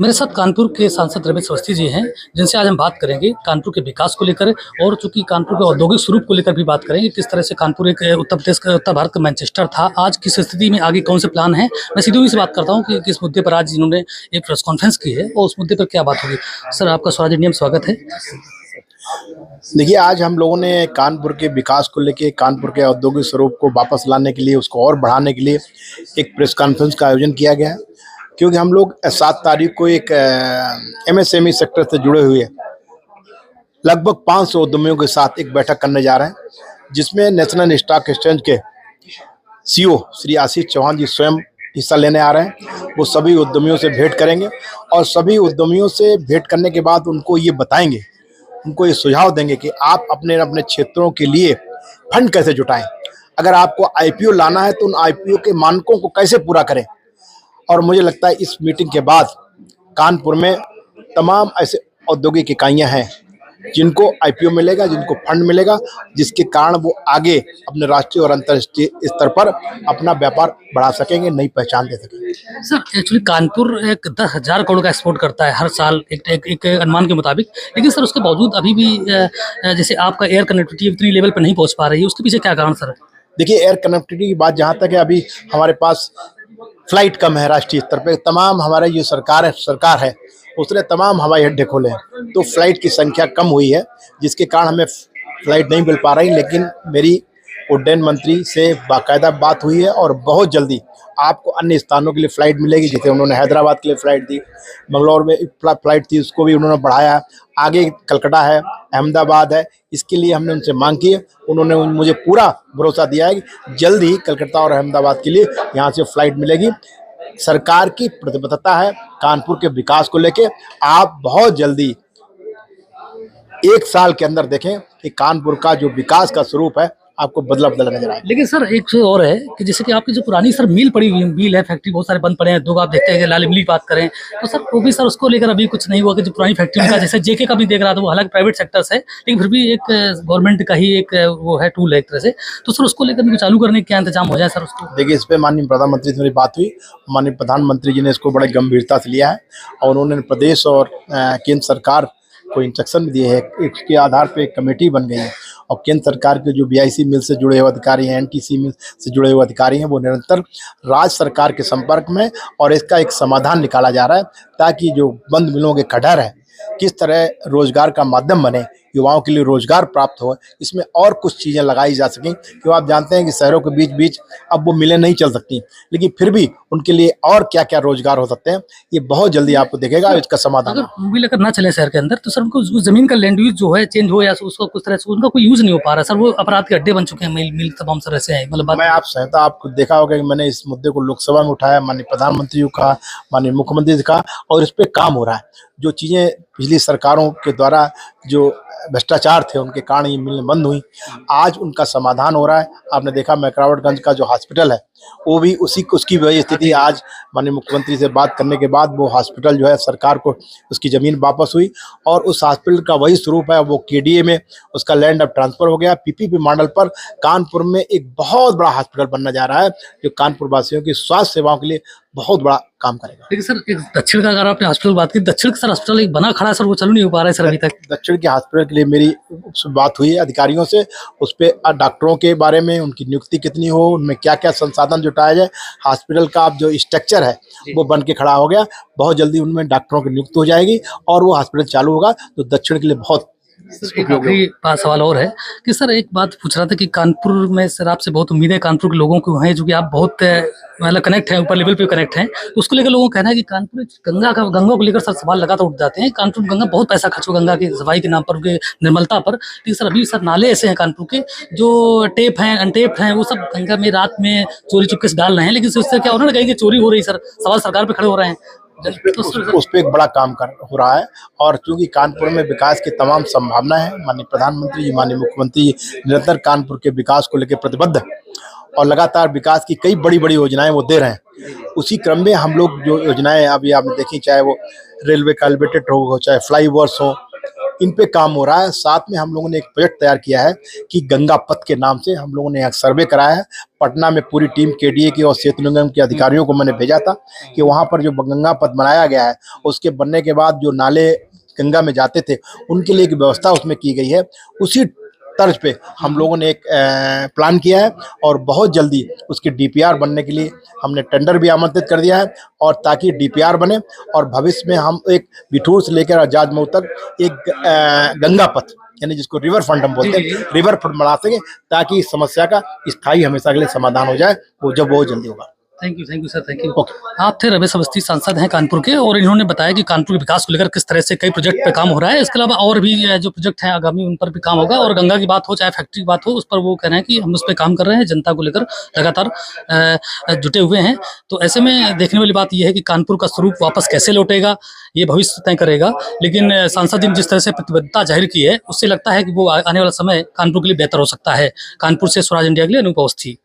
मेरे साथ कानपुर के सांसद रमेश अवस्थी जी हैं, जिनसे आज हम बात करेंगे कानपुर के विकास को लेकर और चूंकि कानपुर के औद्योगिक स्वरूप को लेकर भी बात करेंगे। किस तरह से कानपुर एक उत्तर प्रदेश का, उत्तर भारत का मैनचेस्टर था, आज किस स्थिति में, आगे कौन से प्लान है। मैं सीधे से बात करता हूं कि किस मुद्दे पर आज इन्होंने एक प्रेस कॉन्फ्रेंस की है और उस मुद्दे पर क्या बात होगी। सर, आपका स्वराज इंडिया में स्वागत है। देखिए, आज हम लोगों ने कानपुर के विकास को लेके, कानपुर के औद्योगिक स्वरूप को वापस लाने के लिए, उसको और बढ़ाने के लिए एक प्रेस कॉन्फ्रेंस का आयोजन किया गया है। क्योंकि हम लोग 7 तारीख को एक एमएसएमई सेक्टर से जुड़े हुए लगभग 500 उद्यमियों के साथ एक बैठक करने जा रहे हैं, जिसमें नेशनल स्टॉक एक्सचेंज के सीईओ श्री आशीष चौहान जी स्वयं हिस्सा लेने आ रहे हैं। वो सभी उद्यमियों से भेंट करेंगे और सभी उद्यमियों से भेंट करने के बाद उनको ये बताएंगे, उनको ये सुझाव देंगे कि आप अपने अपने क्षेत्रों के लिए फंड कैसे जुटाएं। अगर आपको आईपीओ लाना है तो उन आईपीओ के मानकों को कैसे पूरा करें। और मुझे लगता है इस मीटिंग के बाद कानपुर में तमाम ऐसे औद्योगिक इकाइयां हैं जिनको आईपीओ मिलेगा, जिनको फंड मिलेगा, जिसके कारण वो आगे अपने राष्ट्रीय और अंतर्राष्ट्रीय स्तर पर अपना व्यापार बढ़ा सकेंगे, नई पहचान दे सकेंगे। सर, एक्चुअली कानपुर एक 10,000 करोड़ का एक्सपोर्ट करता है हर साल, एक अनुमान के मुताबिक। लेकिन सर, उसके बावजूद अभी भी जैसे आपका एयर कनेक्टिविटी उतनी लेवल पर नहीं पहुंच पा रही है, उसके पीछे क्या कारण सर? देखिए, एयर कनेक्टिविटी की बात जहाँ तक है, अभी हमारे पास फ्लाइट कम है। राष्ट्रीय स्तर पे तमाम हमारे जो सरकार है उसने तमाम हवाई अड्डे खोले हैं, तो फ्लाइट की संख्या कम हुई है, जिसके कारण हमें फ्लाइट नहीं मिल पा रही। लेकिन मेरी उड्डयन मंत्री से बाकायदा बात हुई है और बहुत जल्दी आपको अन्य स्थानों के लिए फ़्लाइट मिलेगी। जैसे उन्होंने हैदराबाद के लिए फ़्लाइट दी, मंगलौर में फ़्लाइट थी, उसको भी उन्होंने बढ़ाया। आगे कलकत्ता है, अहमदाबाद है, इसके लिए हमने उनसे मांग की है। उन्होंने मुझे पूरा भरोसा दिया है कि जल्द ही कलकत्ता और अहमदाबाद के लिए यहाँ से फ़्लाइट मिलेगी। सरकार की प्रतिबद्धता है कानपुर के विकास को लेके। आप बहुत जल्दी 1 साल के अंदर देखें कि कानपुर का जो विकास का स्वरूप है आपको बदला नजर आए। लेकिन सर, एक चीज और है कि जैसे कि आपकी जो पुरानी सर मिल पड़ी हुई मिल है, फैक्ट्री बहुत सारे बंद पड़े हैं। दो आप देखते हैं कि लाल मिल की बात करें तो सर वो भी सर उसको लेकर अभी कुछ नहीं हुआ कि जो पुरानी फैक्ट्री का जैसे जेके का भी देख रहा था, वो हालांकि प्राइवेट सेक्टर है लेकिन फिर भी एक गवर्नमेंट का ही एक वो है टूल है एक तरह से। तो सर उसको लेकर चालू करने का क्या इंतजाम हो जाए सर उसको? देखिए, इस पर माननीय प्रधानमंत्री से मेरी बात हुई। माननीय प्रधानमंत्री जी ने इसको बड़े गंभीरता से लिया है और उन्होंने प्रदेश और केंद्र सरकार को इंस्ट्रक्शन भी दिए है। इसके आधार पर एक कमेटी बन गई है और केंद्र सरकार के जो बीआईसी मिल से जुड़े हुए अधिकारी हैं, एनटीसी मिल से जुड़े हुए अधिकारी हैं, वो निरंतर राज्य सरकार के संपर्क में और इसका एक समाधान निकाला जा रहा है, ताकि जो बंद मिलों के खंडहर है किस तरह रोजगार का माध्यम बने, युवाओं के लिए रोजगार प्राप्त हो, इसमें और कुछ चीज़ें लगाई जा सकें। क्योंकि आप जानते हैं कि शहरों के बीच बीच अब वो मिलें नहीं चल सकती, लेकिन फिर भी उनके लिए और क्या क्या रोजगार हो सकते हैं, ये बहुत जल्दी आपको दिखेगा इसका समाधान। अगर मिल अगर ना चले शहर के अंदर तो सर उनको उस जमीन का लैंड यूज जो है चेंज हो या उसको कुछ तरह से उनका कोई यूज नहीं हो पा रहा सर। वो अपराध के अड्डे बन चुके हैं मिल तमाम सर ऐसे हैं। मतलब मैं आप सहता आपको देखा होगा कि मैंने इस मुद्दे को लोकसभा में उठाया, माननीय प्रधानमंत्री को कहा, माननीय मुख्यमंत्री से कहा, और इस पर काम हो रहा है। जो चीज़ें पिछली सरकारों के द्वारा जो भ्रष्टाचार थे उनके कारण ये मिलें बंद हुई, आज उनका समाधान हो रहा है। आपने देखा मैकरावटगंज का जो हॉस्पिटल है वो भी उसकी वही स्थिति। आज माननीय मुख्यमंत्री से बात करने के बाद वो हॉस्पिटल जो है सरकार को उसकी ज़मीन वापस हुई और उस हॉस्पिटल का वही स्वरूप है, वो केडीए में उसका लैंड अब ट्रांसफ़र हो गया। पीपीपी मॉडल पर कानपुर में एक बहुत बड़ा हॉस्पिटल बनने जा रहा है, जो कानपुर वासियों की स्वास्थ्य सेवाओं के लिए बहुत बड़ा काम करेगा। लेकिन सर, एक दक्षिण का अगर आपने हॉस्पिटल बात की, दक्षिण का सर हॉस्पिटल एक बना खड़ा है सर, वो चालू नहीं हो पा रहा है सर अभी तक। दक्षिण के हॉस्पिटल के लिए मेरी बात हुई है अधिकारियों से, उस पर डॉक्टरों के बारे में, उनकी नियुक्ति कितनी हो, उनमें क्या क्या संसाधन जुटाया जाए। हॉस्पिटल का अब जो स्ट्रक्चर है वो बन के खड़ा हो गया, बहुत जल्दी उनमें डॉक्टरों की नियुक्ति हो जाएगी और वो हॉस्पिटल चालू होगा, तो दक्षिण के लिए बहुत। एक आखिरी सवाल और है कि सर, एक बात पूछ रहा था कि कानपुर में सर आपसे बहुत उम्मीद है कानपुर के लोगों को हैं, जो कि आप बहुत मतलब कनेक्ट हैं, ऊपर लेवल पे कनेक्ट हैं, तो उसको लेकर लोगों का कहना है कि कानपुर गंगा को लेकर सर सवाल लगातार उठ जाते हैं। कानपुर गंगा बहुत पैसा खर्च हो गंगा की सफाई के नाम पर, उनके निर्मलता पर, लेकिन सर अभी सर नाले ऐसे हैं कानपुर के जो टेप हैं, अनटेप्ड हैं, वो सब गंगा में रात में चोरी चुपके से डाल रहे हैं। लेकिन उससे क्या उन्होंने कहा कि चोरी हो रही सर, सवाल सरकार पे खड़े हो रहे हैं। उस पर एक बड़ा काम हो रहा है और चूंकि कानपुर में विकास की तमाम संभावना है, माननीय प्रधानमंत्री जी, माननीय मुख्यमंत्री जी निरंतर कानपुर के विकास को लेकर प्रतिबद्ध है और लगातार विकास की कई बड़ी बड़ी योजनाएं वो दे रहे हैं। उसी क्रम में हम लोग जो योजनाएं अभी आपने देखी, चाहे वो रेलवे का एलिवेटेड हो, चाहे फ्लाईओवर्स हो, इन पे काम हो रहा है। साथ में हम लोगों ने एक प्रोजेक्ट तैयार किया है कि गंगा पथ के नाम से हम लोगों ने एक सर्वे कराया है। पटना में पूरी टीम केडीए की और सेतु निगम के अधिकारियों को मैंने भेजा था कि वहाँ पर जो गंगा पथ बनाया गया है उसके बनने के बाद जो नाले गंगा में जाते थे उनके लिए एक व्यवस्था उसमें की गई है। उसी तर्ज पे हम लोगों ने एक प्लान किया है और बहुत जल्दी उसकी डीपीआर बनने के लिए हमने टेंडर भी आमंत्रित कर दिया है, और ताकि डीपीआर बने और भविष्य में हम एक बिठूर से लेकर आजाद मऊ तक एक गंगा पथ यानी जिसको रिवर फ्रंट हम बोलते हैं, रिवर फ्रंट बना सके ताकि इस समस्या का स्थायी हमेशा के लिए समाधान हो जाए, वो जब बहुत जल्दी होगा। Thank you sir, thank you. आप थे रमेश अवस्थी, सांसद हैं कानपुर के, और इन्होंने बताया कि कानपुर के विकास को लेकर किस तरह से कई प्रोजेक्ट पे काम हो रहा है। इसके अलावा और भी जो प्रोजेक्ट हैं आगामी उन पर भी काम होगा, और गंगा की बात हो चाहे फैक्ट्री की बात हो उस पर वो कह रहे हैं कि हम उस पर काम कर रहे हैं, जनता को लेकर लगातार जुटे हुए हैं। तो ऐसे में देखने वाली बात यह है कि कानपुर का स्वरूप वापस कैसे लौटेगा ये भविष्य तय करेगा। लेकिन सांसद ने जिस तरह से प्रतिबद्धता जाहिर की है उससे लगता है कि वो आने वाला समय कानपुर के लिए बेहतर हो सकता है। कानपुर से स्वराज इंडिया के लिए अनूप अवस्थी।